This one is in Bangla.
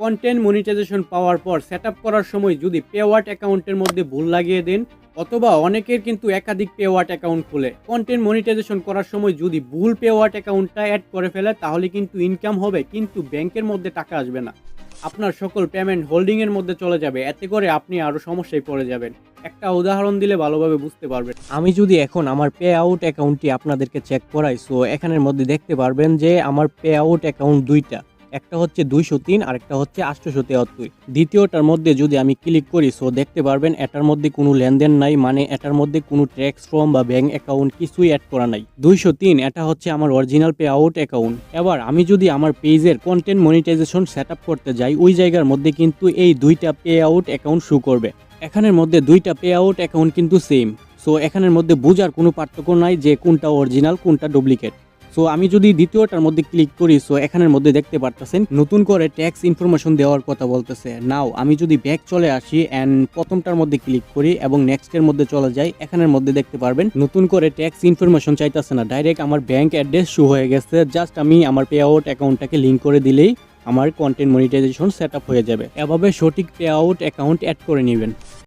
কন্টেন্ট মনিটাইজেশন পাওয়ার পর সেটআপ করার সময় যদি পেওয়ার্ট অ্যাকাউন্টের মধ্যে ভুল লাগিয়ে দেন অথবা অনেকের কিন্তু একাধিক পেওয়ার্ট অ্যাকাউন্ট খুলে কন্টেন্ট মনিটাইজেশন করার সময় যদি ভুল পেওয়ার্ট অ্যাকাউন্টটা অ্যাড করে ফেলে তাহলে কিন্তু ইনকাম হবে কিন্তু ব্যাংকের মধ্যে টাকা আসবে না, আপনার সকল পেমেন্ট হোল্ডিং এর মধ্যে চলে যাবে, এতে করে আপনি আরো সমস্যায় পড়ে যাবেন। একটা উদাহরণ দিলে ভালোভাবে বুঝতে পারবেন। আমি যদি এখন আমার পে আউট অ্যাকাউন্টটি আপনাদেরকে চেক করাই, সো এখানের মধ্যে দেখতে পারবেন যে আমার পে আউট অ্যাকাউন্ট দুইটা, একটা হচ্ছে 203 আর একটা হচ্ছে 873। দ্বিতীয়টার মধ্যে যদি আমি ক্লিক করি সো দেখতে পারবেন এটার মধ্যে কোনো লেনদেন নাই, মানে এটার মধ্যে কোনো ট্যাক্স ফর্ম বা ব্যাংক অ্যাকাউন্ট কিছুই অ্যাড করা নাই। 203 এটা হচ্ছে আমার অরিজিনাল পে আউট অ্যাকাউন্ট। এবার আমি যদি আমার পেজের কন্টেন্ট মনিটাইজেশন সেট আপ করতে যাই ওই জায়গার মধ্যে কিন্তু এই দুইটা পে আউট অ্যাকাউন্ট শো করবে। এখানের মধ্যে দুইটা পে আউট অ্যাকাউন্ট কিন্তু সেম, সো এখানের মধ্যে বোঝার কোনো পার্থক্য নাই যে কোনটা অরিজিনাল কোনটা ডুপ্লিকেট। সো আমি যদি দ্বিতীয়টার মধ্যে ক্লিক করি সো এখানের মধ্যে দেখতে পারতেছেন নতুন করে ট্যাক্স ইনফরমেশন দেওয়ার কথা বলতেছে। নাও আমি যদি ব্যাক চলে আসি অ্যান্ড প্রথমটার মধ্যে ক্লিক করি এবং নেক্সটের মধ্যে চলে যাই, এখানের মধ্যে দেখতে পারবেন নতুন করে ট্যাক্স ইনফরমেশন চাইতেছে না, ডাইরেক্ট আমার ব্যাংক অ্যাড্রেস শো হয়ে গেছে। জাস্ট আমি আমার পে আউট অ্যাকাউন্টটাকে লিঙ্ক করে দিলেই আমার কন্টেন্ট মনিটাইজেশন সেট আপ হয়ে যাবে। এভাবে সঠিক পে আউট অ্যাকাউন্ট অ্যাড করে নেবেন।